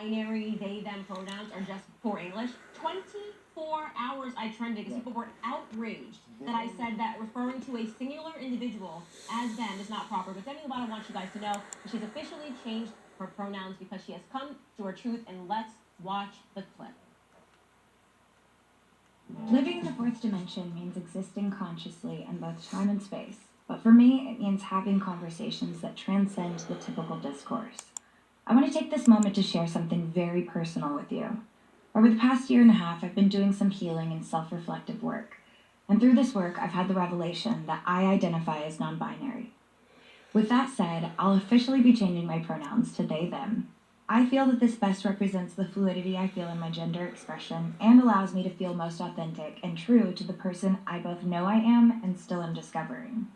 non-binary they, them pronouns are just poor English. 24 hours I trended because people were outraged that I said that referring to a singular individual as them is not proper. But Demi Lovato wants you guys to know that she's officially changed her pronouns because she has come to her truth, and let's watch the clip. Living in the fourth dimension means existing consciously in both time and space. But for me, it means having conversations that transcend the typical discourse. I want to take this moment to share something very personal with you. Over the past year and a half, I've been doing some healing and self-reflective work. And through this work, I've had the revelation that I identify as non-binary. With that said, I'll officially be changing my pronouns to they, them. I feel that this best represents the fluidity I feel in my gender expression and allows me to feel most authentic and true to the person I both know I am and still am discovering.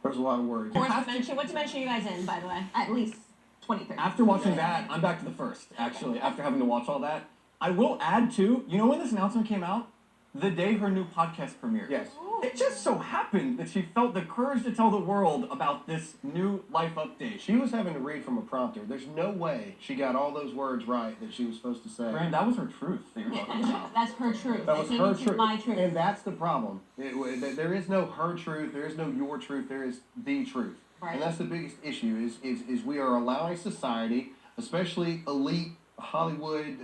There's a lot of words. Fourth dimension. What dimension are you guys in, by the way? At least 2030. After watching that, I'm back to the first, actually, after having to watch all that. I will add, too, you know when this announcement came out? The day her new podcast premiered. Yes. It just so happened that she felt the courage to tell the world about this new life update. She was having to read from a prompter. There's no way she got all those words right that she was supposed to say. Brand, that was her truth that you're talking about. That's her truth. That was her truth. My truth. And that's the problem. There is no her truth. There is no your truth. There is the truth. Right. And that's the biggest issue is we are allowing society, especially elite Hollywood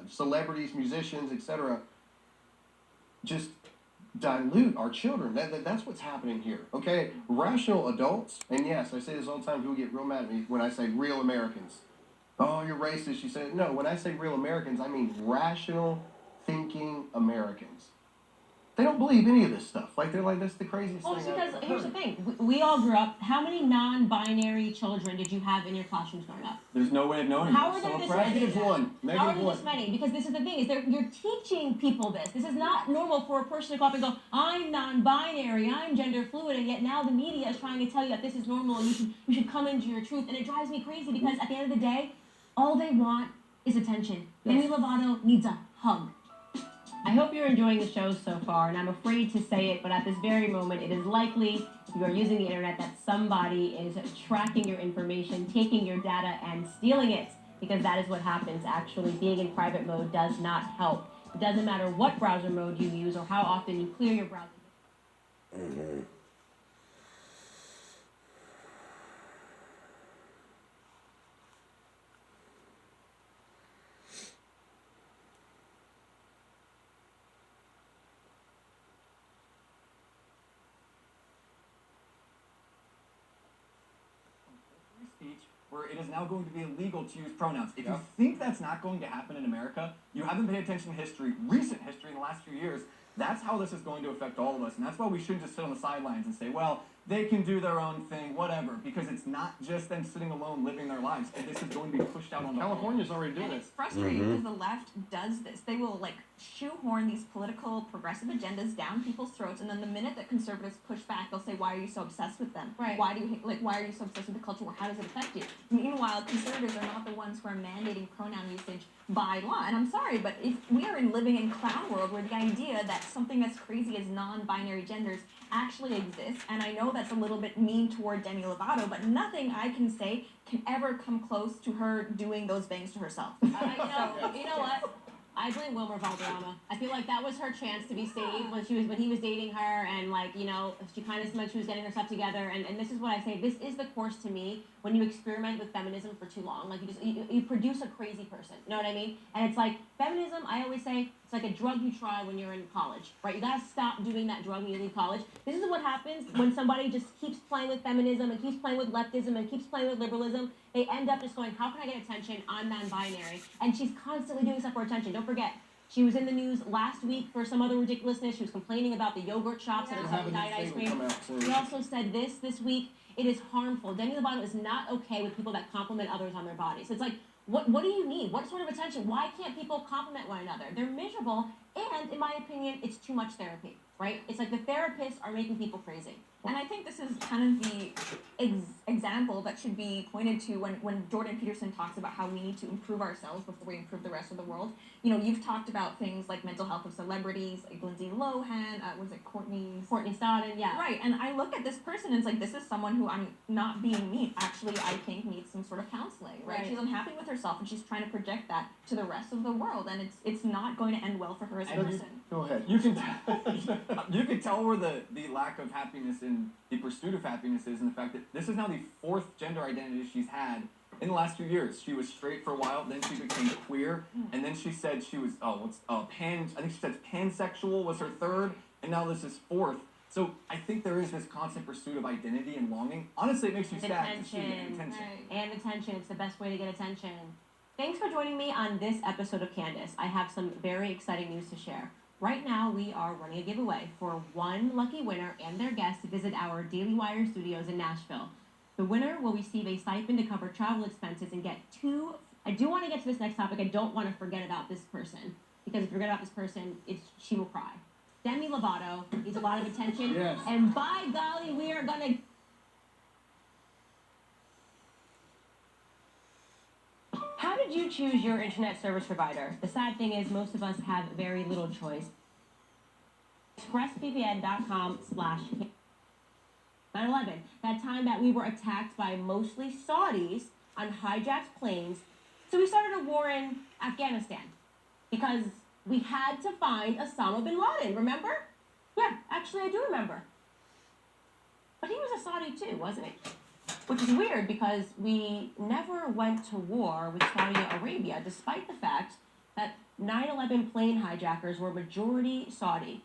celebrities, musicians, etc., just dilute our children. That's what's happening here. Okay, rational adults, and yes, I say this all the time. People get real mad at me when I say real Americans. Oh, you're racist. You say no. When I say real Americans, I mean rational thinking Americans. They don't believe any of this stuff. Like, they're like, that's the craziest Well, thing it's I've because ever here's the heard. thing. We all grew up. How many non-binary children did you have in your classrooms growing up? There's no way of knowing. How You're are so there this oppressed. many? Negative one. How are Negative there one. this many? Because this is the thing, is you're teaching people this. This is not normal for a person to go up and go, I'm non-binary, I'm gender fluid, and yet now the media is trying to tell you that this is normal and you should come into your truth. And it drives me crazy because at the end of the day, all they want is attention. Demi Lovato needs a hug. I hope you're enjoying the show so far, and I'm afraid to say it, but at this very moment, it is likely, if you are using the internet, that somebody is tracking your information, taking your data, and stealing it, because that is what happens. Actually, being in private mode does not help. It doesn't matter what browser mode you use or how often you clear your browser. Speech where it is now going to be illegal to use pronouns. If you think that's not going to happen in America, you haven't paid attention to history, recent history in the last few years. That's how this is going to affect all of us, and that's why we shouldn't just sit on the sidelines and say, well, they can do their own thing, whatever, because it's not just them sitting alone living their lives, and this is going to be pushed out on the California's already doing And it. it's frustrating because the left does this. They will like shoehorn these political progressive agendas down people's throats, and then the minute that conservatives push back, they'll say, "Why are you so obsessed with them? Right. Why are you so obsessed with the culture? How does it affect you?" Meanwhile, conservatives are not the ones who are mandating pronoun usage by law. And I'm sorry, but if we are living in clown world where the idea that something as crazy as non-binary genders actually exists, and I know that's a little bit mean toward Demi Lovato, but nothing I can say can ever come close to her doing those things to herself. You know what? I blame Wilmer Valderrama. I feel like that was her chance to be saved when he was dating her, and she kind of seemed like she was getting herself together. And this is what I say. This is the course to me when you experiment with feminism for too long. Like you produce a crazy person. You know what I mean? And it's like feminism. I always say it's like a drug you try when you're in college, right? You gotta stop doing that drug when you leave college. This is what happens when somebody just keeps playing with feminism and keeps playing with leftism and keeps playing with liberalism. They end up just going, how can I get attention? I'm non-binary. And she's constantly doing stuff for attention. Don't forget, she was in the news last week for some other ridiculousness. She was complaining about the yogurt shops that are selling diet ice cream. She also said this week, it is harmful. Demi Lovato is not okay with people that compliment others on their bodies. It's like, what do you need? What sort of attention? Why can't people compliment one another? They're miserable, and in my opinion, it's too much therapy, right? It's like the therapists are making people crazy. And I think this is kind of the example that should be pointed to when Jordan Peterson talks about how we need to improve ourselves before we improve the rest of the world. You know, you've talked about things like mental health of celebrities, like Lindsay Lohan, was it Courtney Stodden, yeah. Right, and I look at this person and it's like, this is someone who, I'm not being mean, actually I think needs some sort of counseling, right? She's unhappy with herself and she's trying to project that to the rest of the world, and it's not going to end well for her as a person. Go ahead. You can you can tell where the lack of happiness in the pursuit of happiness is in the fact that this is now the 4th gender identity she's had in the last few years. She was straight for a while, then she became queer, and then she said she was I think she said pansexual was her 3rd, and now this is 4th. So I think there is this constant pursuit of identity and longing. Honestly, it makes you sad to see attention. Right. And attention. It's the best way to get attention. Thanks for joining me on this episode of Candice. I have some very exciting news to share. Right now, we are running a giveaway for one lucky winner and their guest to visit our Daily Wire studios in Nashville. The winner will receive a stipend to cover travel expenses and get 2... I do want to get to this next topic. I don't want to forget about this person, because if you forget about this person, she will cry. Demi Lovato needs a lot of attention. Yes. And by golly, we are going to... How did you choose your internet service provider? The sad thing is most of us have very little choice. ExpressVPN.com/9/11. That time that we were attacked by mostly Saudis on hijacked planes. So we started a war in Afghanistan because we had to find Osama bin Laden, remember? Yeah, actually I do remember. But he was a Saudi too, wasn't he? Which is weird because we never went to war with Saudi Arabia, despite the fact that 9/11 plane hijackers were majority Saudi.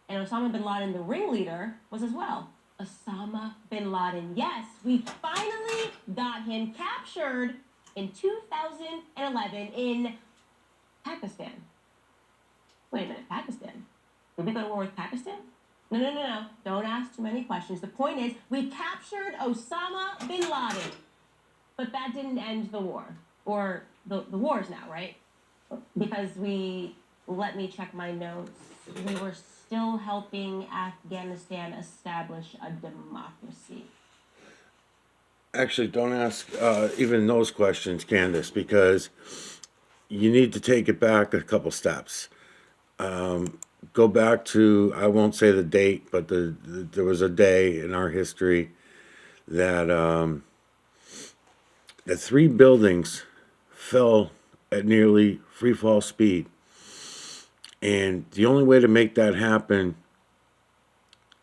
And Osama bin Laden, the ringleader, was as well. Osama bin Laden, yes, we finally got him captured in 2011 in Pakistan. Wait a minute, Pakistan? Did we go to war with Pakistan? No. Don't ask too many questions. The point is, we captured Osama bin Laden. But that didn't end the war. Or the war's now, right? Because let me check my notes. We were still helping Afghanistan establish a democracy. Actually, don't ask even those questions, Candice, because you need to take it back a couple steps. Go back to, I won't say the date, but there was a day in our history that the 3 buildings fell at nearly free fall speed. And the only way to make that happen,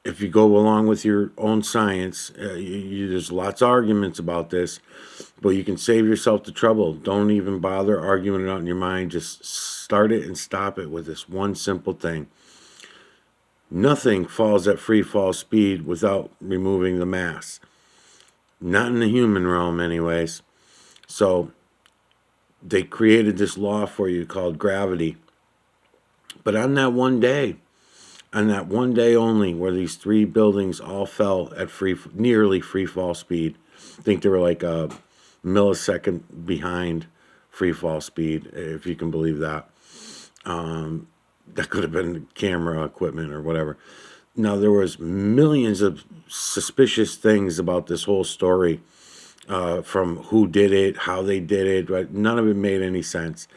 if you go along with your own science, there's lots of arguments about this, but you can save yourself the trouble. Don't even bother arguing it out in your mind. Just start it and stop it with this one simple thing. Nothing falls at free fall speed without removing the mass. Not in the human realm anyways. So they created this law for you called gravity. But on that one day only, where these 3 buildings all fell at nearly free fall speed, I think they were like a millisecond behind free fall speed, if you can believe that. That could have been camera equipment or whatever. Now, there was millions of suspicious things about this whole story, from who did it, how they did it, right? None of it made any sense.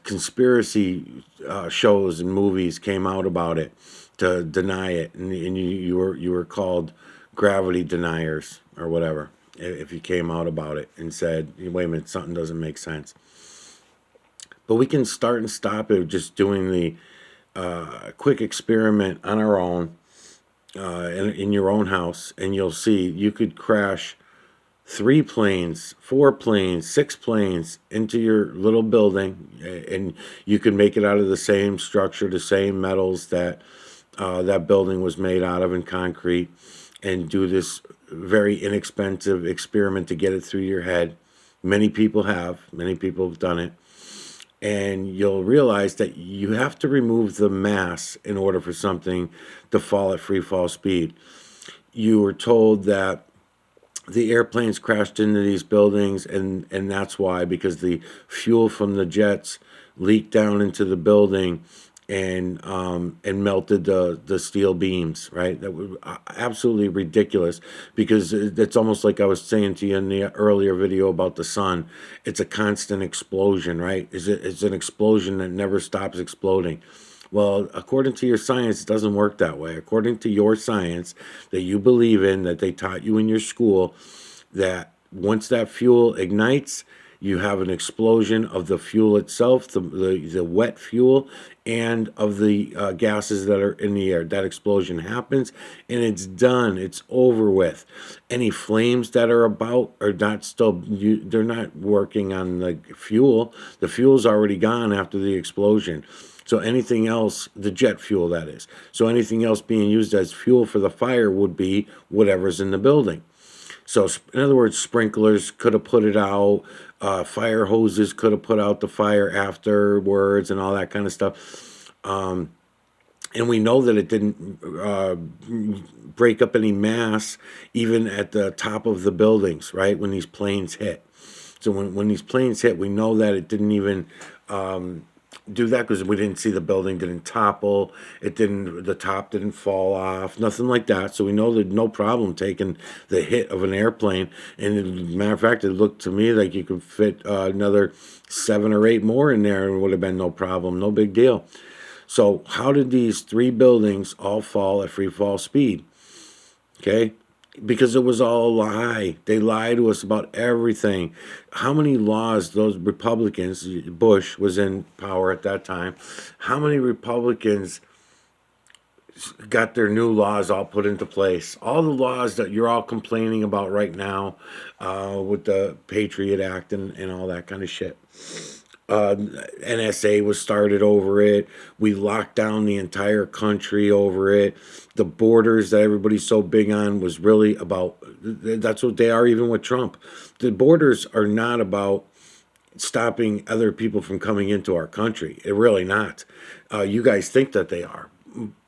Conspiracy shows and movies came out about it to deny it, and you were called gravity deniers or whatever if you came out about it and said, wait a minute, something doesn't make sense. But we can start and stop it just doing the quick experiment on our own in your own house, and you'll see you could crash 3 planes, 4 planes, 6 planes into your little building, and you could make it out of the same structure, the same metals that that building was made out of in concrete, and do this very inexpensive experiment to get it through your head. Many people have done it. And you'll realize that you have to remove the mass in order for something to fall at free fall speed. You were told that the airplanes crashed into these buildings, and that's why, because the fuel from the jets leaked down into the building and melted the steel beams, right? That was absolutely ridiculous, because it's almost like I was saying to you in the earlier video about the sun. It's a constant explosion, right? It's an explosion that never stops exploding. Well, according to your science, it doesn't work that way. According to your science that you believe in, that they taught you in your school, that once that fuel ignites, you have an explosion of the fuel itself, the wet fuel, and of the gases that are in the air. That explosion happens, and it's done. It's over with. Any flames that are about are not still. They're not working on the fuel. The fuel's already gone after the explosion. So anything else, the jet fuel that is. So anything else being used as fuel for the fire would be whatever's in the building. So, in other words, sprinklers could have put it out, fire hoses could have put out the fire afterwards, and all that kind of stuff. And we know that it didn't break up any mass, even at the top of the buildings, right? When these planes hit. So when these planes hit, we know that it didn't even do that, because we didn't see the building didn't topple. The top didn't fall off, nothing like that. So we know that no problem taking the hit of an airplane. And as a matter of fact, it looked to me like you could fit another 7 or 8 more in there, and it would have been no problem, no big deal. So how did these 3 buildings all fall at free fall speed? Okay, because it was all a lie. They lied to us about everything. How many laws those Republicans, Bush was in power at that time, how many Republicans got their new laws all put into place? All the laws that you're all complaining about right now, with the Patriot Act and all that kind of shit. NSA was started over it. We locked down the entire country over it. The borders that everybody's so big on was really about, that's what they are even with Trump. The borders are not about stopping other people from coming into our country. They're really not. You guys think that they are.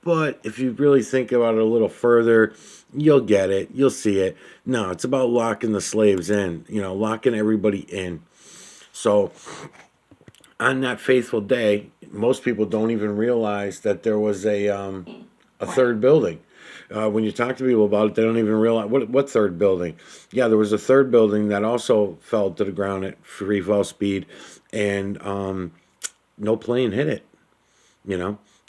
But if you really think about it a little further, you'll get it. You'll see it. No, it's about locking the slaves in, locking everybody in. So on that faithful day, most people don't even realize that there was a third building. When you talk to people about it, they don't even realize what third building. Yeah, there was a third building that also fell to the ground at free fall speed, and no plane hit it.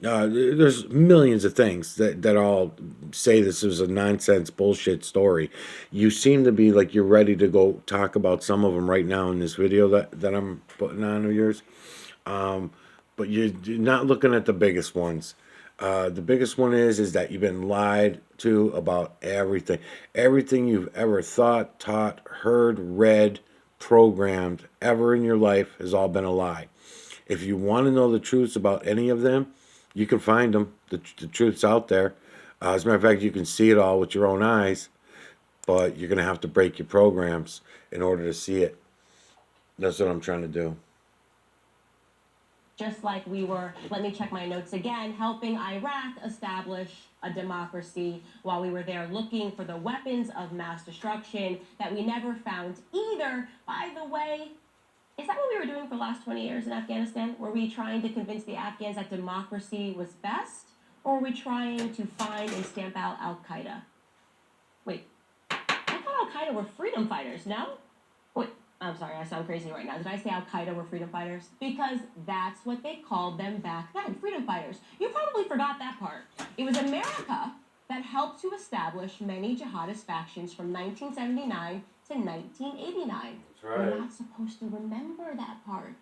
There's millions of things that all say this is a nonsense bullshit story. You seem to be like you're ready to go talk about some of them right now in this video that I'm putting on of yours. But you're not looking at the biggest ones. The biggest one is that you've been lied to about everything. Everything you've ever thought, taught, heard, read, programmed ever in your life has all been a lie. If you want to know the truths about any of them, you can find them. The truth's out there. As a matter of fact, you can see it all with your own eyes, but you're going to have to break your programs in order to see it. That's what I'm trying to do. Just like we were, let me check my notes again, helping Iraq establish a democracy while we were there looking for the weapons of mass destruction that we never found either. By the way, is that what we were doing for the last 20 years in Afghanistan? Were we trying to convince the Afghans that democracy was best? Or were we trying to find and stamp out Al-Qaeda? Wait, I thought Al-Qaeda were freedom fighters, no? Wait, I'm sorry, I sound crazy right now. Did I say Al-Qaeda were freedom fighters? Because that's what they called them back then, freedom fighters. You probably forgot that part. It was America that helped to establish many jihadist factions from 1979 to 1989. That's right. We're not supposed to remember that part.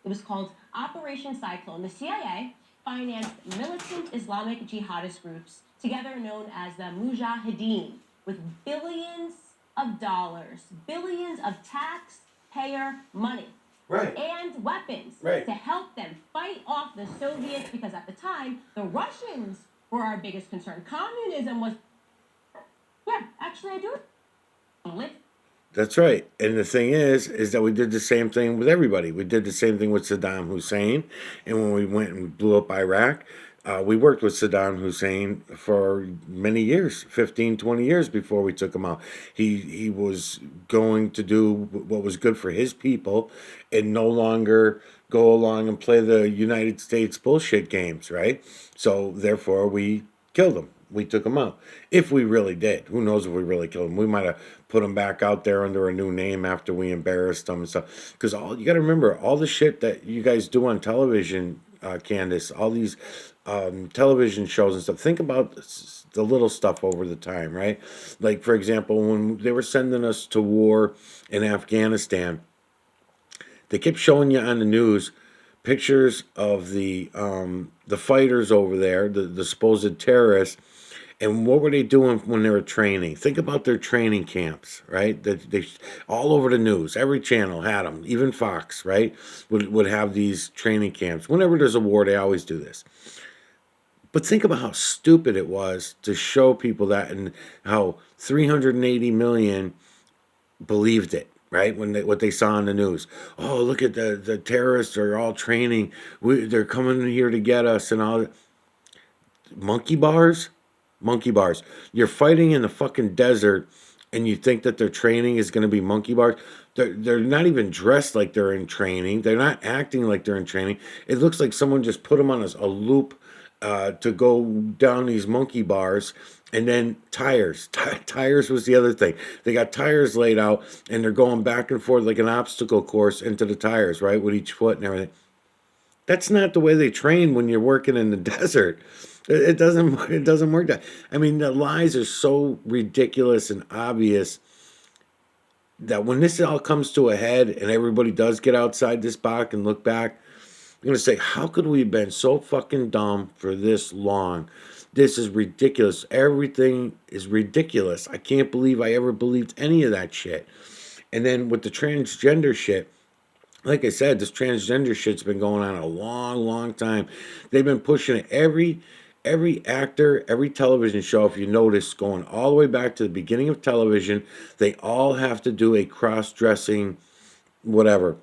It was called Operation Cyclone. The CIA financed militant Islamic jihadist groups, together known as the Mujahideen, with billions of dollars, billions of taxpayer money, Right. and weapons Right. to help them fight off the Soviets, because at the time, the Russians were our biggest concern. Communism was, yeah, actually I do. That's right. And the thing is that we did the same thing with everybody. We did the same thing with Saddam Hussein. And when we went and blew up Iraq, We worked with Saddam Hussein for many years, 15, 20 years before we took him out. He was going to do what was good for his people and no longer go along and play the United States bullshit games, right? So therefore we killed him. We took him out. If we really did. Who knows if we really killed him. We might have put him back out there under a new name after we embarrassed him and stuff. Because all you got to remember, all the shit that you guys do on television, Candice, all these television shows and stuff. Think about the little stuff over the time, right? Like, for example, when they were sending us to war in Afghanistan, they kept showing you on the news pictures of the fighters over there, the supposed terrorists, and what were they doing when they were training? Think about their training camps, right? They all over the news, every channel had them, even Fox, right? Would have these training camps. Whenever there's a war, they always do this. But think about how stupid it was to show people that, and how 380 million believed it, right? When what they saw on the news. Oh, look at the terrorists are all training. They're coming here to get us and all. Monkey bars? Monkey bars. You're fighting in the fucking desert and you think that their training is going to be monkey bars. They're not even dressed like they're in training. They're not acting like they're in training. It looks like someone just put them on a loop to go down these monkey bars. And then tires. Tires was the other thing. They got tires laid out and they're going back and forth like an obstacle course into the tires, right? With each foot and everything. That's not the way they train when you're working in the desert. It doesn't work that. I mean, the lies are so ridiculous and obvious that when this all comes to a head and everybody does get outside this box and look back, I'm going to say, how could we have been so fucking dumb for this long? This is ridiculous. Everything is ridiculous. I can't believe I ever believed any of that shit. And then with the transgender shit, like I said, this transgender shit's been going on a long, long time. They've been pushing it. Every actor, every television show, if you notice, going all the way back to the beginning of television, they all have to do a cross-dressing whatever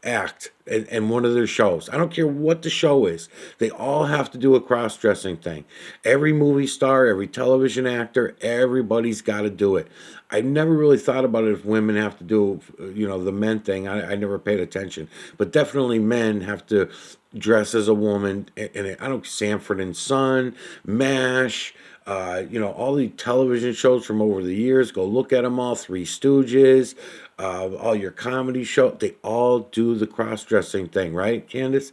act in one of their shows. I don't care what the show is. They all have to do a cross-dressing thing. Every movie star, every television actor, everybody's got to do it. I never really thought about it if women have to do, the men thing. I never paid attention. But definitely men have to dress as a woman. And I don't Sanford and Son, MASH, all the television shows from over the years. Go look at them all. Three Stooges, all your comedy shows. They all do the cross-dressing thing, right, Candice?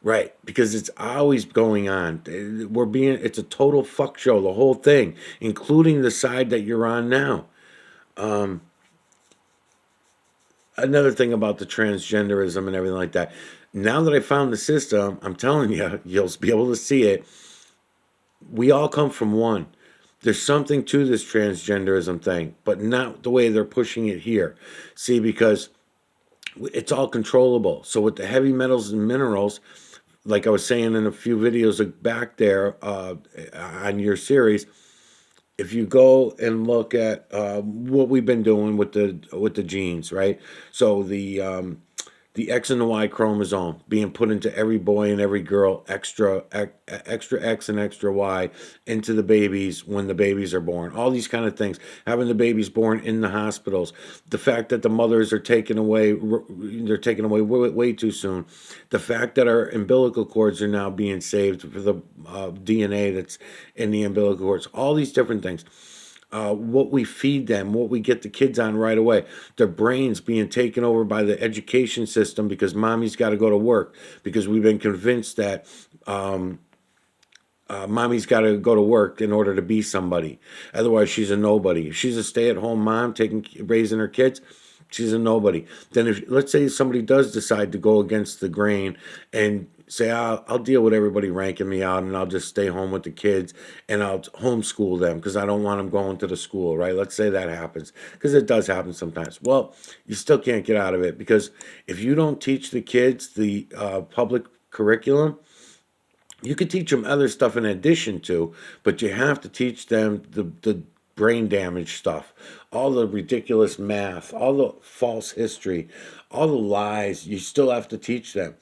Right, because it's always going on. It's a total fuck show, the whole thing, including the side that you're on now. Another thing about the transgenderism and everything like that. Now that I found the system, I'm telling you, you'll be able to see it. We all come from one. There's something to this transgenderism thing, but not the way they're pushing it here. See, because it's all controllable. So with the heavy metals and minerals, like I was saying in a few videos back there on your series, if you go and look at what we've been doing with the genes, right? So the X and the Y chromosome being put into every boy and every girl, extra X and extra Y into the babies when the babies are born. All these kind of things. Having the babies born in the hospitals. The fact that the mothers are taken away, they're taken away way too soon. The fact that our umbilical cords are now being saved for the DNA that's in the umbilical cords. All these different things. What we feed them, what we get the kids on right away, their brains being taken over by the education system because mommy's got to go to work because we've been convinced that mommy's got to go to work in order to be somebody. Otherwise, she's a nobody. If she's a stay-at-home mom raising her kids, she's a nobody. Then if let's say somebody does decide to go against the grain and say, I'll deal with everybody ranking me out and I'll just stay home with the kids and I'll homeschool them because I don't want them going to the school, right? Let's say that happens because it does happen sometimes. Well, you still can't get out of it because if you don't teach the kids the public curriculum, you could teach them other stuff in addition to, but you have to teach them the brain damage stuff, all the ridiculous math, all the false history, all the lies. You still have to teach them.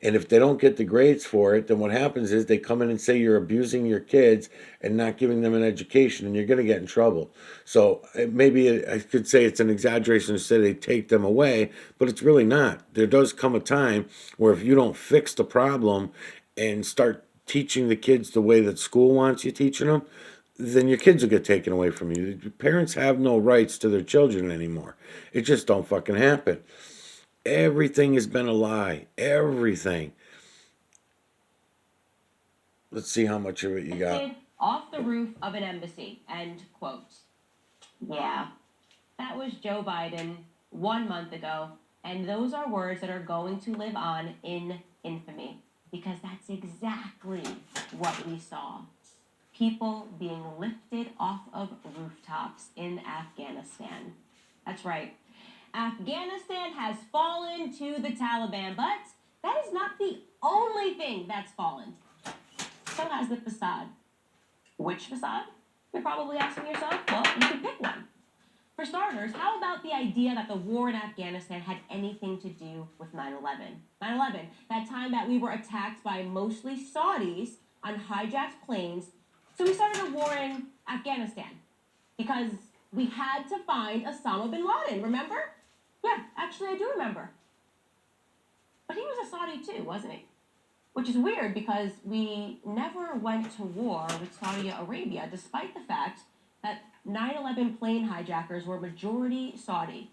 And if they don't get the grades for it, then what happens is they come in and say you're abusing your kids and not giving them an education, and you're going to get in trouble. So maybe I could say it's an exaggeration to say they take them away, but it's really not. There does come a time where if you don't fix the problem and start teaching the kids the way that school wants you teaching them, then your kids will get taken away from you. Parents have no rights to their children anymore. It just don't fucking happen. Everything has been a lie. Everything. Let's see how much of it you got. Off the roof of an embassy. End quote. Yeah, that was Joe Biden 1 month ago, and those are words that are going to live on in infamy, because that's exactly what we saw. People being lifted off of rooftops in Afghanistan. That's right. Afghanistan has fallen to the Taliban, but that is not the only thing that's fallen. So has the facade. Which facade? You're probably asking yourself. Well, you can pick one. For starters, how about the idea that the war in Afghanistan had anything to do with 9/11? 9/11, that time that we were attacked by mostly Saudis on hijacked planes. So we started a war in Afghanistan because we had to find Osama bin Laden, remember? Yeah, actually I do remember. But he was a Saudi too, wasn't he? Which is weird because we never went to war with Saudi Arabia, despite the fact that 9/11 plane hijackers were majority Saudi.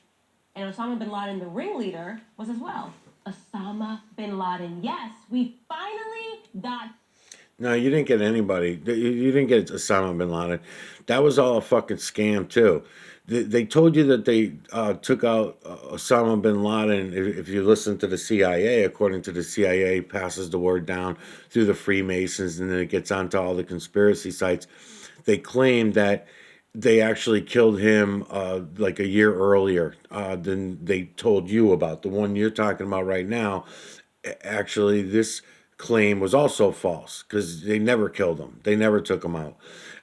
And Osama bin Laden, the ringleader, was as well. Osama bin Laden. Yes, we finally got... No, you didn't get anybody. You didn't get Osama bin Laden. That was all a fucking scam too. They told you that they took out Osama bin Laden. If you listen to the CIA, according to the CIA, passes the word down through the Freemasons, and then it gets onto all the conspiracy sites. They claim that they actually killed him like a year earlier than they told you about. The one you're talking about right now, actually, this claim was also false because they never killed him. They never took him out.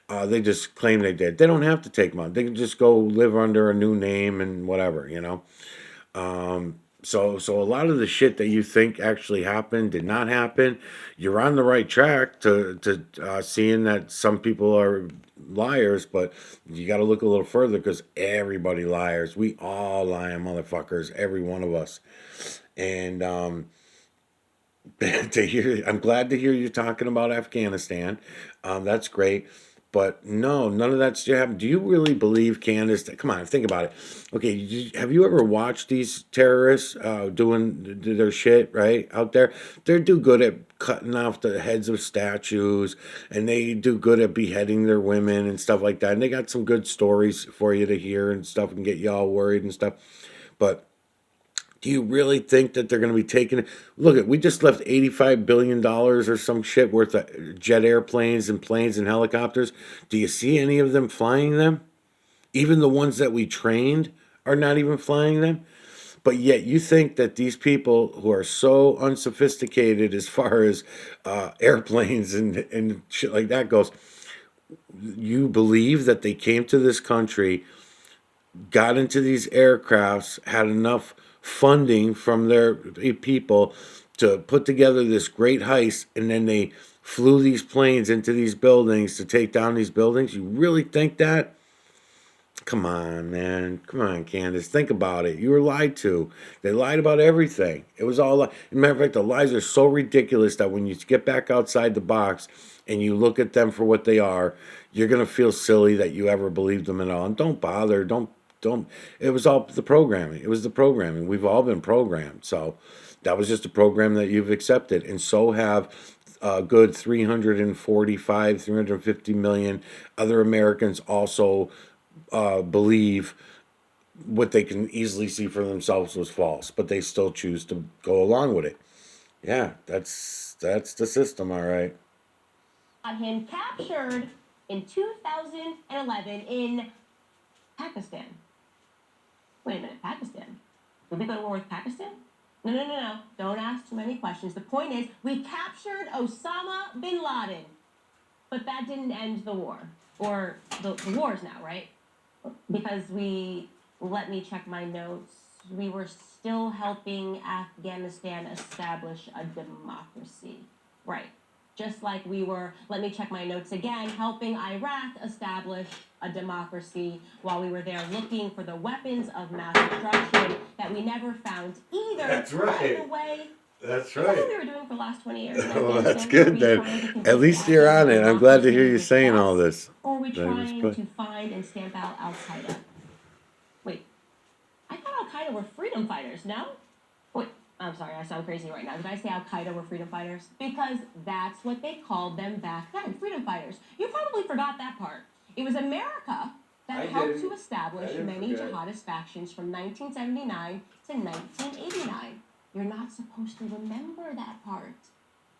They just claim they did. They don't have to take him out. They can just go live under a new name and whatever, you know. So a lot of the shit that you think actually happened did not happen. You're on the right track to seeing that some people are liars, but you got to look a little further because everybody liars. We all lying motherfuckers, every one of us. And I'm glad to hear you talking about Afghanistan. That's great. But no, none of that shit happened. Do you really believe, Candice? Come on, think about it. Okay, have you ever watched these terrorists doing their shit right out there? They do good at cutting off the heads of statues, and they do good at beheading their women and stuff like that. And they got some good stories for you to hear and stuff, and get you all worried and stuff. But do you really think that they're going to be taking it? Look, we just left $85 billion or some shit worth of jet airplanes and planes and helicopters. Do you see any of them flying them? Even the ones that we trained are not even flying them. But yet you think that these people who are so unsophisticated as far as airplanes and shit like that goes, you believe that they came to this country, got into these aircrafts, had enough funding from their people to put together this great heist, and then they flew these planes into these buildings to take down these buildings? You really think that? Come on, man. Come on, Candice. Think about it. You were lied to. They lied about everything. It was all... As a matter of fact, the lies are so ridiculous that when you get back outside the box and you look at them for what they are, you're going to feel silly that you ever believed them at all. And don't bother. Don't. It was all the programming. It was the programming. We've all been programmed. So that was just a program that you've accepted. And so have good 350 million other Americans also believe what they can easily see for themselves was false, but they still choose to go along with it. Yeah, that's the system, all right. Him captured in 2011 in Pakistan. Wait a minute, Pakistan? Did we go to war with Pakistan? No. Don't ask too many questions. The point is, we captured Osama bin Laden. But that didn't end the war. or the wars now, right? Because let me check my notes. We were still helping Afghanistan establish a democracy, right? Just like we were, let me check my notes again, helping Iraq establish a democracy while we were there looking for the weapons of mass destruction that we never found either. That's right. By the way, That's is that what we were doing for the last 20 years? in Well, that's Afghanistan? Were good we then. trying to complete At least the you're on Afghan it. I'm glad to hear democracy you with saying us? all this. Or are we That was trying good. to find and stamp out Al Qaeda? Wait, I thought Al Qaeda were freedom fighters, no? Wait, I'm sorry, I sound crazy right now. Did I say Al Qaeda were freedom fighters? Because that's what they called them back then, freedom fighters. You probably forgot that part. It was America that helped to establish many jihadist factions from 1979 to 1989. You're not supposed to remember that part.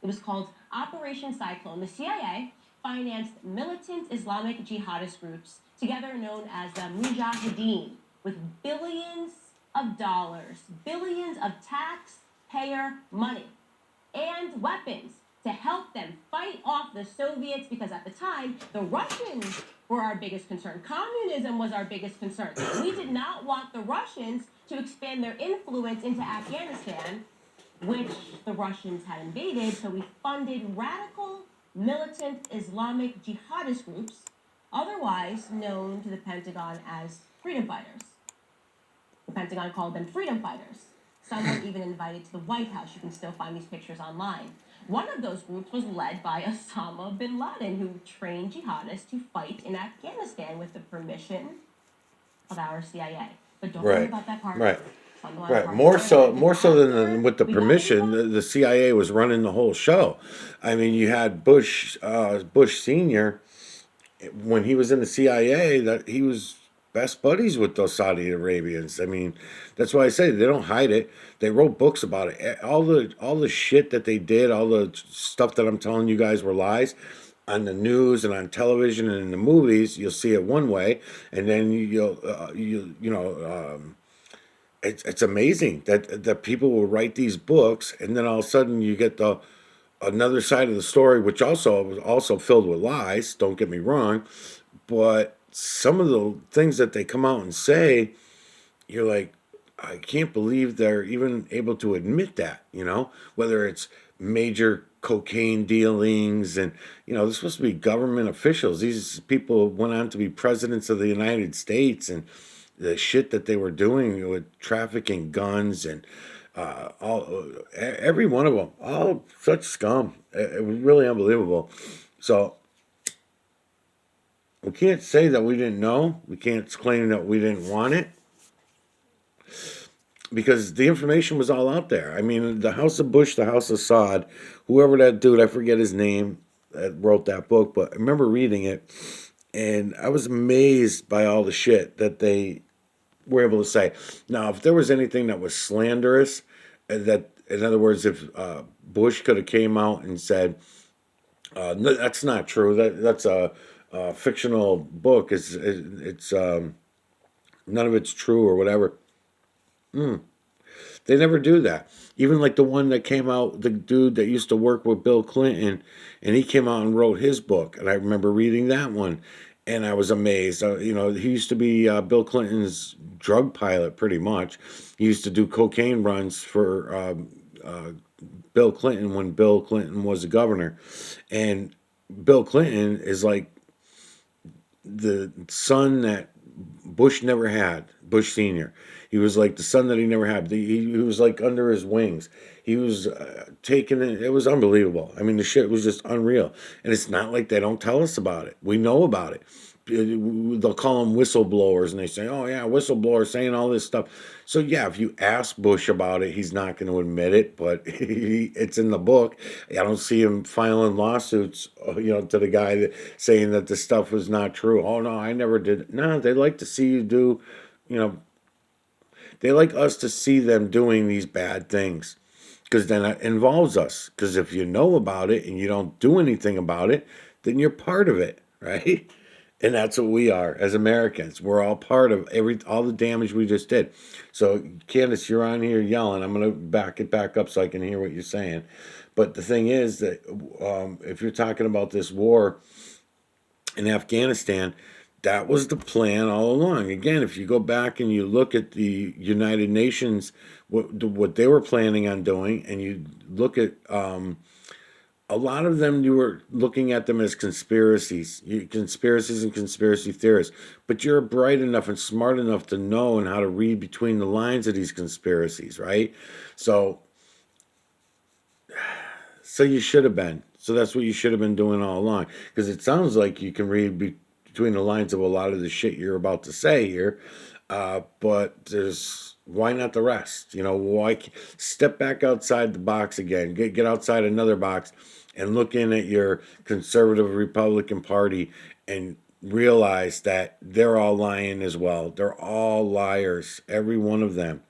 It was called Operation Cyclone. The CIA financed militant Islamic jihadist groups, together known as the Mujahideen, with billions of dollars, billions of taxpayer money, and weapons to help them fight off the Soviets, because at the time, the Russians were our biggest concern. Communism was our biggest concern. We did not want the Russians to expand their influence into Afghanistan, which the Russians had invaded, so we funded radical militant Islamic jihadist groups, otherwise known to the Pentagon as freedom fighters. The Pentagon called them freedom fighters. Some were even invited to the White House. You can still find these pictures online. One of those groups was led by Osama bin Laden, who trained jihadists to fight in Afghanistan with the permission of our CIA. But don't worry Right. about that part. Right. Right. Right, more so than with the permission. The CIA was running the whole show. I mean, you had Bush Senior, when he was in the CIA, that he was best buddies with those Saudi Arabians. I mean, that's why I say they don't hide it. They wrote books about it. All the shit that they did, all the stuff that I'm telling you guys were lies. On the news and on television and in the movies, you'll see it one way, and then it's amazing that people will write these books, and then all of a sudden you get the another side of the story, which also was also filled with lies. Don't get me wrong, but some of the things that they come out and say, you're like, I can't believe they're even able to admit that. Whether it's major cocaine dealings, and they're supposed to be government officials. These people went on to be presidents of the United States, and the shit that they were doing with trafficking guns and every one of them, all such scum. It was really unbelievable. So we can't say that we didn't know. We can't claim that we didn't want it, because the information was all out there. I mean, the House of Bush, the House of Saud, whoever that dude, I forget his name, that wrote that book, but I remember reading it, and I was amazed by all the shit that they were able to say. Now, if there was anything that was slanderous, that, in other words, if Bush could have came out and said, no, that's not true, that's a fictional book, it's none of it's true or whatever. They never do that. Even like the one that came out, the dude that used to work with Bill Clinton, and he came out and wrote his book. And I remember reading that one, and I was amazed. He used to be Bill Clinton's drug pilot, pretty much. He used to do cocaine runs for Bill Clinton when Bill Clinton was the governor. And Bill Clinton is like the son that Bush never had, Bush Senior. He was like the son that he never had. He was like under his wings. He was taking it. It was unbelievable. I mean, the shit was just unreal. And it's not like they don't tell us about it. We know about it. They'll call them whistleblowers, and they say, oh, yeah, whistleblowers saying all this stuff. So, yeah, if you ask Bush about it, he's not going to admit it, but it's in the book. I don't see him filing lawsuits, to the guy saying that the stuff was not true. Oh, no, I never did. No, they like to see you do, they like us to see them doing these bad things, because then it involves us. Because if you know about it and you don't do anything about it, then you're part of it, right? And that's what we are as Americans. We're all part of all the damage we just did. So, Candice, you're on here yelling. I'm going to back it back up so I can hear what you're saying. But the thing is that if you're talking about this war, in Afghanistan, that was the plan all along. Again, if you go back and you look at the United Nations, what they were planning on doing, and you look at a lot of them, you were looking at them as conspiracies and conspiracy theorists. But you're bright enough and smart enough to know and how to read between the lines of these conspiracies, right? So, so you should have been. So that's what you should have been doing all along. Because it sounds like you can read between the lines of a lot of the shit you're about to say here. But there's why not the rest? You know, step back outside the box again? Get outside another box and look in at your conservative Republican Party and realize that they're all lying as well. They're all liars, every one of them.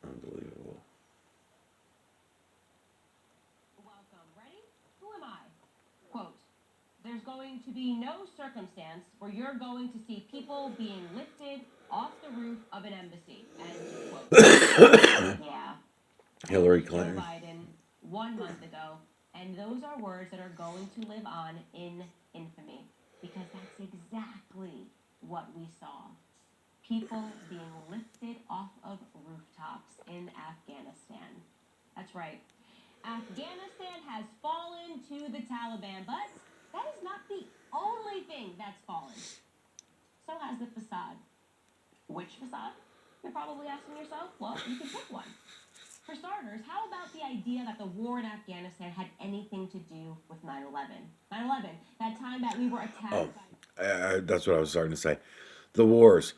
Unbelievable. Welcome. Ready? Who am I? Quote, there's going to be no circumstance where you're going to see people being lifted off the roof of an embassy. End quote. Yeah. Hillary Joe Clinton. Biden 1 month ago, and those are words that are going to live on in infamy because that's exactly what we saw. People being lifted off of rooftops in Afghanistan. That's right. Afghanistan has fallen to the Taliban, but that is not the only thing that's fallen. So has the facade. Which facade? You're probably asking yourself. Well, you can pick one. For starters, how about the idea that the war in Afghanistan had anything to do with 9/11? 9/11, that time that we were attacked by... That's what I was starting to say. The wars.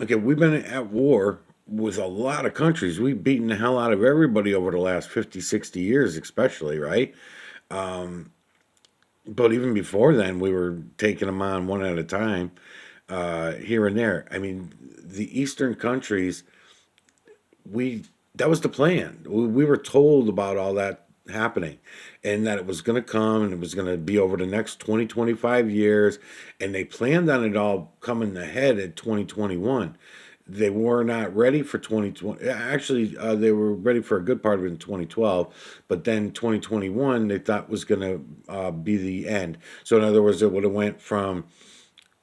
Okay, we've been at war with a lot of countries. We've beaten the hell out of everybody over the last 50, 60 years, especially, right? But even before then, we were taking them on one at a time, here and there. I mean, the Eastern countries, that was the plan. We were told about all that happening and that it was going to come and it was going to be over the next 20, 25 years. And they planned on it all coming ahead at 2021. They were not ready for 2020. Actually, they were ready for a good part of it in 2012, but then 2021 they thought was going to be the end. So in other words, it would have went from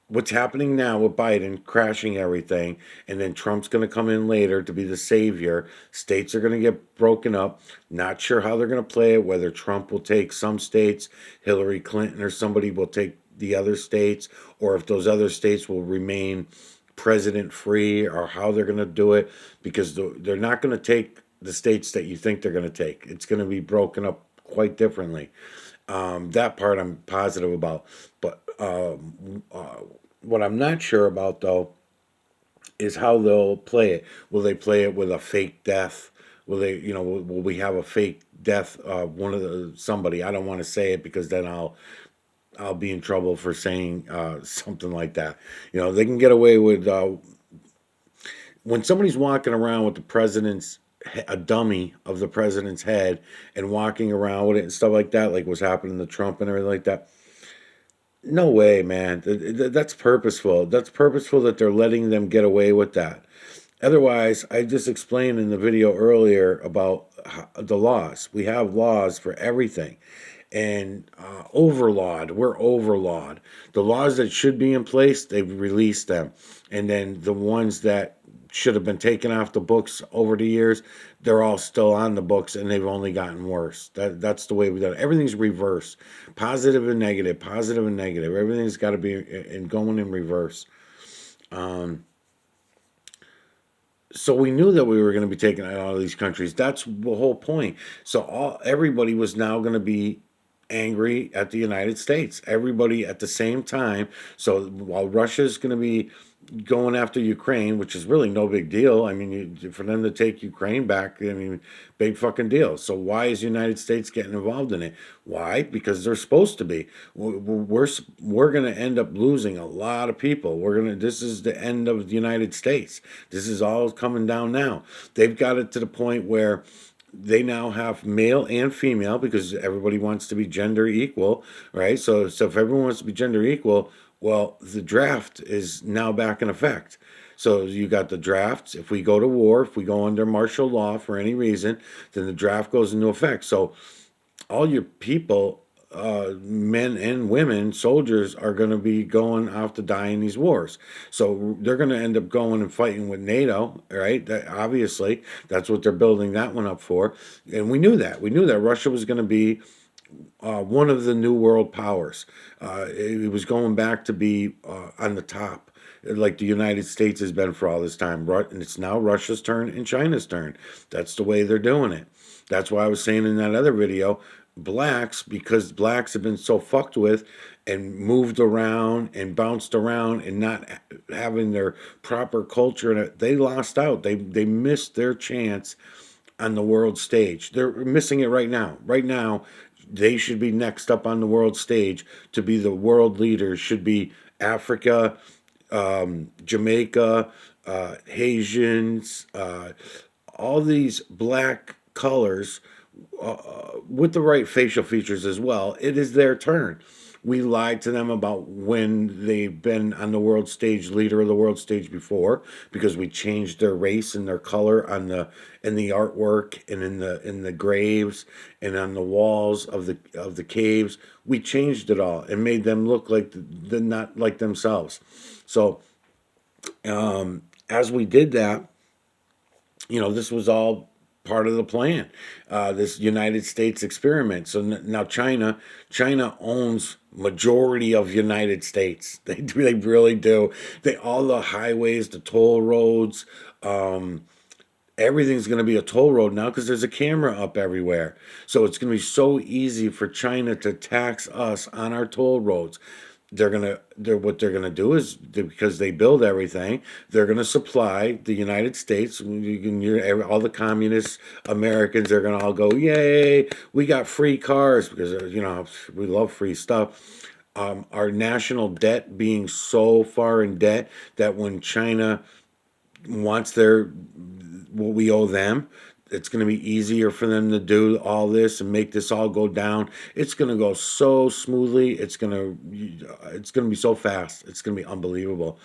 what's happening now with Biden crashing everything, and then Trump's going to come in later to be the savior. States are going to get broken up. Not sure how they're going to play it, whether Trump will take some states, Hillary Clinton or somebody will take the other states, or if those other states will remain president free, or how they're going to do it, because they're not going to take the states that you think they're going to take. It's going to be broken up quite differently. That part I'm positive about. But what I'm not sure about, though, is how they'll play it. Will they play it with a fake death? Will they, will we have a fake death? One of somebody. I don't want to say it because then I'll be in trouble for saying something like that. They can get away with when somebody's walking around with the president's a dummy of the president's head and walking around with it and stuff like that, like what's happening to Trump and everything like that. No way, man. That's purposeful. That's purposeful that they're letting them get away with that. Otherwise, I just explained in the video earlier about the laws. We have laws for everything. And overlawed, we're overlawed. The laws that should be in place, they've released them. And then the ones that should have been taken off the books over the years, they're all still on the books and they've only gotten worse. That's the way we do it. Everything's reverse. Positive and negative, positive and negative. Everything's got to be going in reverse. So we knew that we were going to be taking out all of these countries. That's the whole point. So everybody was now going to be angry at the United States. Everybody at the same time. So while Russia's going to be going after Ukraine, which is really no big deal. I mean, for them to take Ukraine back, I mean, big fucking deal. So why is the United States getting involved in it? Why? Because they're supposed to be. We're going to end up losing a lot of people. This is the end of the United States. This is all coming down now. They've got it to the point where they now have male and female because everybody wants to be gender equal, right? So if everyone wants to be gender equal, Well, the draft is now back in effect. So you got the drafts. If we go to war, if we go under martial law for any reason, then the draft goes into effect. So all your people, men and women, soldiers, are going to be going off to die in these wars. So they're going to end up going and fighting with NATO, right? That, obviously, that's what they're building that one up for. And we knew that. We knew that Russia was going to be one of the new world powers. It was going back to be on the top, like the United States has been for all this time. And it's now Russia's turn and China's turn. That's the way they're doing it. That's why I was saying in that other video, blacks, because blacks have been so fucked with and moved around and bounced around and not having their proper culture, and they lost out. They missed their chance on the world stage. They're missing it right now. Right now, they should be next up on the world stage to be the world leaders. Should be Africa, Jamaica, Haitians, all these black colors with the right facial features as well. It is their turn. We lied to them about when they've been on the world stage, leader of the world stage before, because we changed their race and their color on the in the artwork and in the graves and on the walls of the caves. We changed it all and made them look like the not like themselves. So as we did that, this was all part of the plan, this United States experiment. So now China owns majority of United States. They really do. They all the highways, the toll roads, everything's going to be a toll road now because there's a camera up everywhere. So it's going to be so easy for China to tax us on our toll roads. What they're gonna do is, because they build everything, they're gonna supply the United States. All the communist Americans are gonna all go, yay, we got free cars, because we love free stuff. Our national debt being so far in debt that when China wants what we owe them, it's going to be easier for them to do all this and make this all go down. It's going to go so smoothly. It's going to be so fast. It's going to be unbelievable.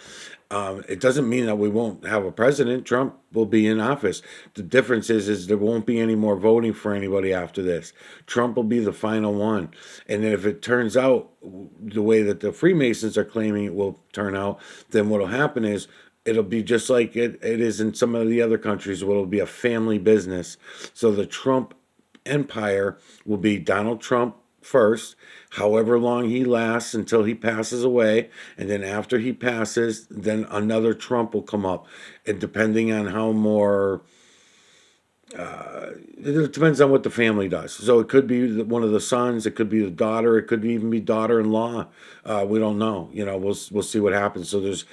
It doesn't mean that we won't have a president. Trump will be in office. The difference is there won't be any more voting for anybody after this. Trump will be the final one. And then if it turns out the way that the Freemasons are claiming it will turn out, then what will happen is it'll be just like it is in some of the other countries where it'll be a family business. So the Trump empire will be Donald Trump first, however long he lasts until he passes away. And then after he passes, then another Trump will come up. And depending on how more it depends on what the family does. So it could be one of the sons, it could be the daughter, it could even be daughter-in-law. We don't know. We'll see what happens. So there's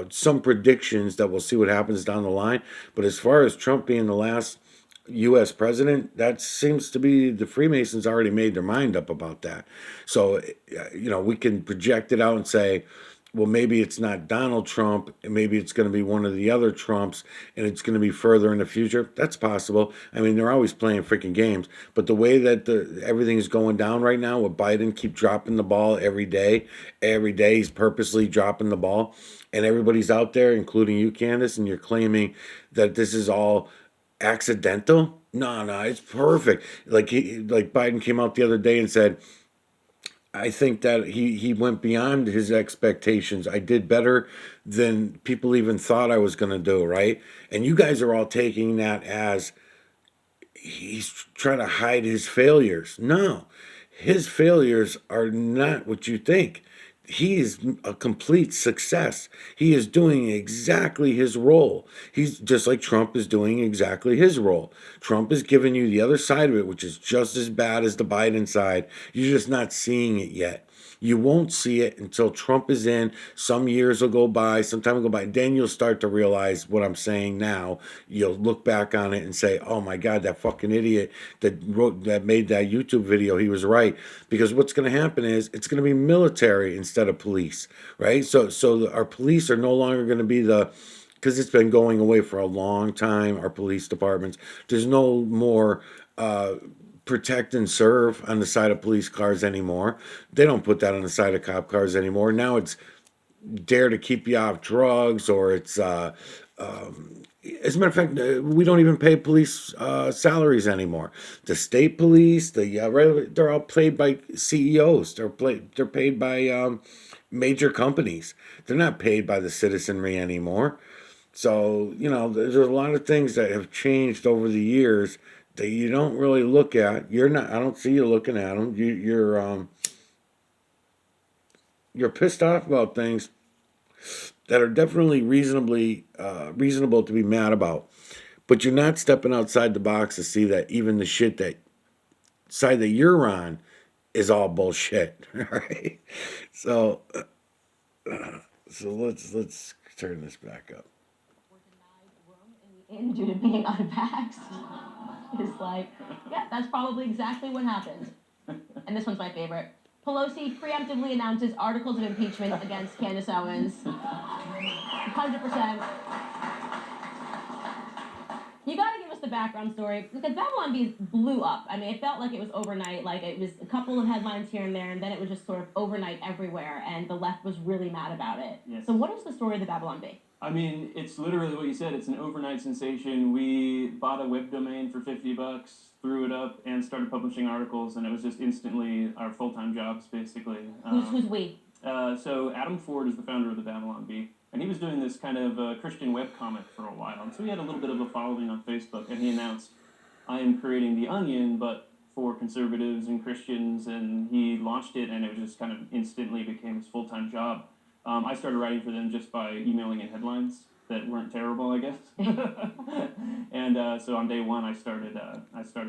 some predictions that we'll see what happens down the line. But as far as Trump being the last U.S. president, that seems to be the Freemasons already made their mind up about that. So we can project it out and say, well, maybe it's not Donald Trump, and maybe it's going to be one of the other Trumps, and it's going to be further in the future. That's possible. I mean, they're always playing freaking games. But the way that everything is going down right now, with Biden keep dropping the ball every day he's purposely dropping the ball, and everybody's out there, including you, Candice, and you're claiming that this is all accidental. No, it's perfect. Like Biden came out the other day and said, I think that he went beyond his expectations. I did better than people even thought I was going to do, right? And you guys are all taking that as he's trying to hide his failures. No, his failures are not what you think. He is a complete success. He is doing exactly his role. He's just like Trump is doing exactly his role. Trump is giving you the other side of it, which is just as bad as the Biden side. You're just not seeing it yet. You won't see it until Trump is in. Some years will go by, some time will go by. Then you'll start to realize what I'm saying now. You'll look back on it and say, oh my God, that fucking idiot that made that YouTube video, he was right. Because what's going to happen is it's going to be military instead of police, right? So our police are no longer going to be because it's been going away for a long time, our police departments. There's no more protect and serve on the side of police cars anymore. They don't put that on the side of cop cars anymore. Now it's there to keep you off drugs, or it's as a matter of fact, we don't even pay police salaries anymore. The state police, the regular, they're all paid by CEOs. They're paid by major companies. They're not paid by the citizenry anymore. So, there's a lot of things that have changed over the years that you don't really look at. I don't see you looking at them. You're pissed off about things that are definitely reasonable to be mad about. But you're not stepping outside the box to see that even the shit that side that you're on is all bullshit. Right? So let's turn this back up. In due to being unvaxxed is like, yeah, that's probably exactly what happened. And this one's my favorite. Pelosi preemptively announces articles of impeachment against Candice Owens. 100%. You gotta give us the background story, because Babylon Bee blew up. I mean, it felt like it was overnight, like it was a couple of headlines here and there, and then it was just sort of overnight everywhere, and the left was really mad about it. Yes. So what is the story of the Babylon Bee? I mean, it's literally what you said. It's an overnight sensation. We bought a web domain for $50, threw it up, and started publishing articles, and it was just instantly our full-time jobs, basically. Who's we? So Adam Ford is the founder of the Babylon Bee, and he was doing this kind of Christian webcomic for a while. And so he had a little bit of a following on Facebook, and he announced, I am creating The Onion, but for conservatives and Christians, and he launched it, and it just kind of instantly became his full-time job. I started writing for them just by emailing in headlines that weren't terrible, I guess. And so on day one, I started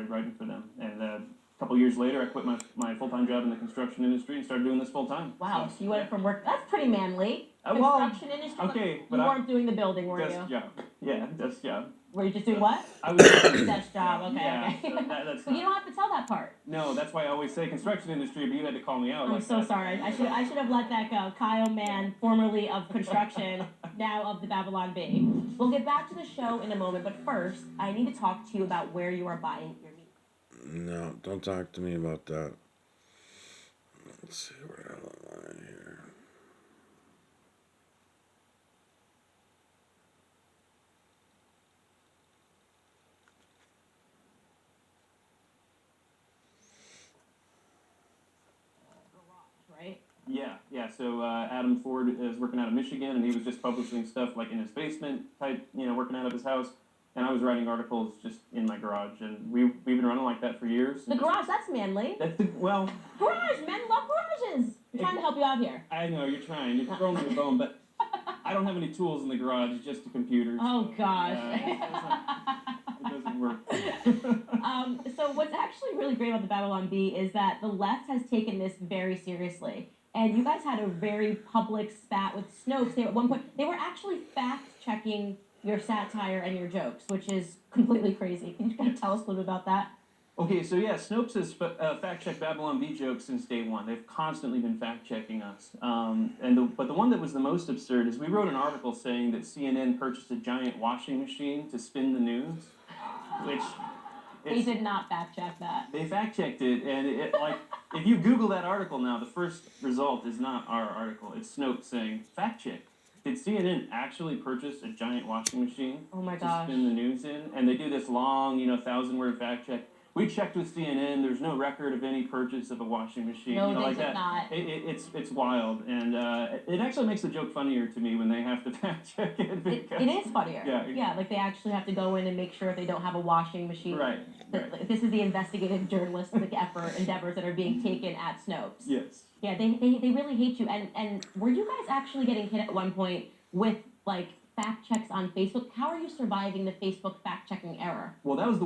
writing for them. And a couple years later, I quit my full-time job in the construction industry and started doing this full-time. Wow, so you went from work. That's pretty manly. Well, Construction industry. okay, but you weren't doing the building, were desk you? job. Yeah, desk job. Were you just doing what? I was Desk job. Okay, yeah, okay. so that's But you don't have to tell that part. no, that's why I always say construction industry, but you had to call me out. I'm like so that. sorry. I should have let that go. Kyle Mann, formerly of construction, now of the Babylon Bee. We'll get back to the show in a moment, but first, I need to talk to you about where you are buying your meat. No, don't talk to me about that. Let's see where am I here. Right? Yeah. So Adam Ford is working out of Michigan, and he was just publishing stuff like in his basement type, working out of his house. And I was writing articles just in my garage, and we've been running like that for years. The garage, that's manly. That's Garage, men love garages. I'm trying to help you out here. I know you're trying. You're throwing me a bone, but I don't have any tools in the garage, just a computer. Oh gosh. It doesn't work. So what's actually really great about the Babylon Bee is that the left has taken this very seriously. And you guys had a very public spat with Snopes. At one point, they were actually fact-checking your satire and your jokes, which is completely crazy. Can you kind of tell us a little bit about that? Okay, so yeah, Snopes has fact-checked Babylon Bee jokes since day one. They've constantly been fact-checking us. But the one that was the most absurd is we wrote an article saying that CNN purchased a giant washing machine to spin the news, which... They did not fact-check that. They fact-checked it, and if you Google that article now, the first result is not our article. It's Snopes saying, fact-check. Did CNN actually purchase a giant washing machine Oh my to gosh. spin the news in? And they do this long, 1,000-word fact-check. We checked with CNN. There's no record of any purchase of a washing machine. No, they like did that. not. It's wild, and it actually makes the joke funnier to me when they have to fact-check it. Because, It is funnier. Yeah. Like they actually have to go in and make sure they don't have a washing machine. Right. This is the investigative journalistic endeavors that are being taken at Snopes. Yes. Yeah, they really hate you. And were you guys actually getting hit at one point with like fact checks on Facebook? How are you surviving the Facebook fact checking error? Well, that was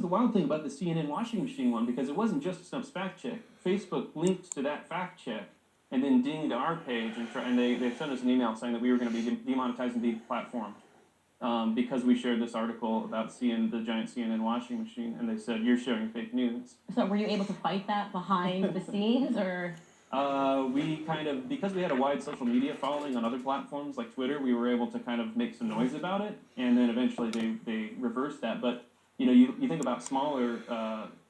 the wild thing about the CNN washing machine one, because it wasn't just Snopes fact check. Facebook linked to that fact check and then dinged our page and they sent us an email saying that we were going to be demonetizing the platform because we shared this article about the giant CNN washing machine, and they said you're sharing fake news. So were you able to fight that behind the scenes, or? We because we had a wide social media following on other platforms like Twitter, we were able to kind of make some noise about it, and then eventually they reversed that. But you think about smaller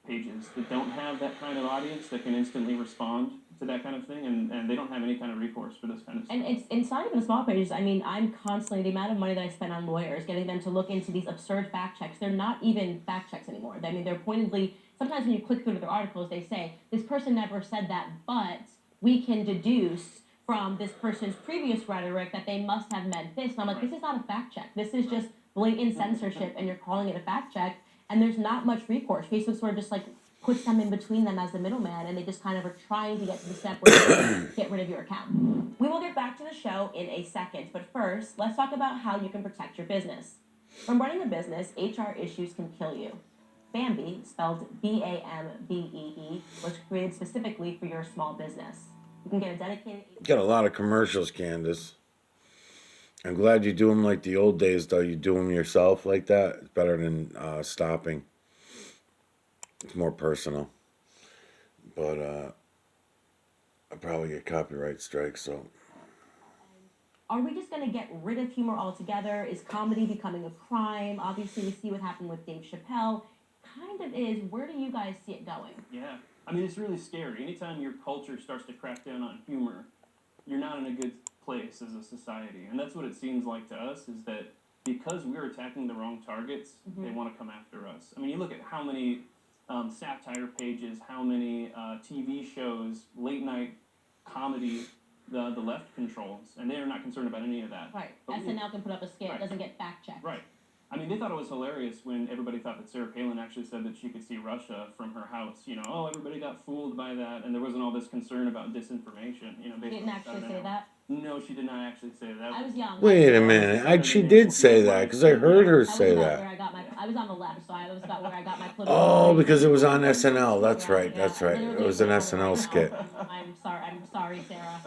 pages that don't have that kind of audience that can instantly respond to that kind of thing, and they don't have any kind of recourse for this kind of stuff. And it's not even the small pages. I mean, I'm constantly the amount of money that I spend on lawyers, getting them to look into these absurd fact checks. They're not even fact checks anymore. I mean, they're pointedly. Sometimes when you click through to their articles, they say this person never said that, but we can deduce from this person's previous rhetoric that they must have meant this. And I'm like, this is not a fact check. This is just blatant censorship, and you're calling it a fact check. And there's not much recourse. Facebook sort of just like puts them in between them as the middleman, and they just kind of are trying to get to the step where they get rid of your account. We will get back to the show in a second, but first, let's talk about how you can protect your business. When running a business, HR issues can kill you. Bambee, spelled B-A-M-B-E-E, was created specifically for your small business. You can get a dedicated... Got a lot of commercials, Candice. I'm glad you do them like the old days, though. You do them yourself like that. It's better than stopping. It's more personal. But I probably get copyright strikes, so... Are we just going to get rid of humor altogether? Is comedy becoming a crime? Obviously, we see what happened with Dave Chappelle. Kind of is. Where do you guys see it going? Yeah. I mean, it's really scary. Anytime your culture starts to crack down on humor, you're not in a good place as a society. And that's what it seems like to us, is that because we're attacking the wrong targets, they want to come after us. I mean, you look at how many satire pages, how many TV shows, late night comedy the left controls, and they're not concerned about any of that. Right. But SNL can put up a skit. Right. It doesn't get fact-checked. Right. I mean, they thought it was hilarious when everybody thought that Sarah Palin actually said that she could see Russia from her house. You know, oh, everybody got fooled by that, and there wasn't all this concern about disinformation. You know, She didn't actually say that? No, she did not actually say that. I was young. Wait a minute. She did say that, because I heard her say that. I was on the left, so I was about where I got my political... Oh, because it was on SNL. That's right. That's right. It was an SNL skit. I'm sorry, Sarah.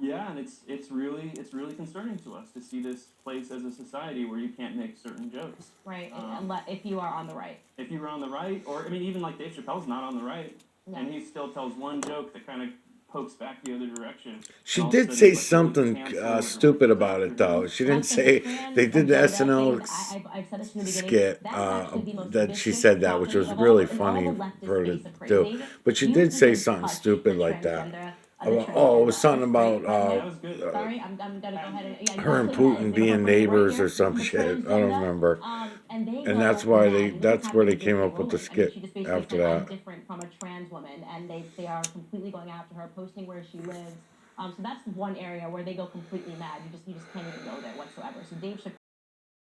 Yeah, and it's really concerning to us to see this place as a society where you can't make certain jokes. Right, if you are on the right. If you were on the right, or I mean, even like Dave Chappelle's not on the right, No. and he still tells one joke that kind of pokes back the other direction. She And all of a did sudden say it's like something canceled or stupid about it, though. She didn't say they did the SNL I've said this from the beginning. skit That's actually the most that she vicious said that, which was property of really all the funny leftist for her to space of do. crazy. But she You did say can something touch stupid the like that. transgender- Oh, it was something about that was good. Sorry, I'm gonna go ahead and her and Putin being neighbors or some shit. I don't remember. And that's why that's where they came up with the skit after that. I'm different from a trans woman, and they are completely going after her, posting where she lives. So that's one area where they go completely mad. You just can't even go there whatsoever. So Dave Chappelle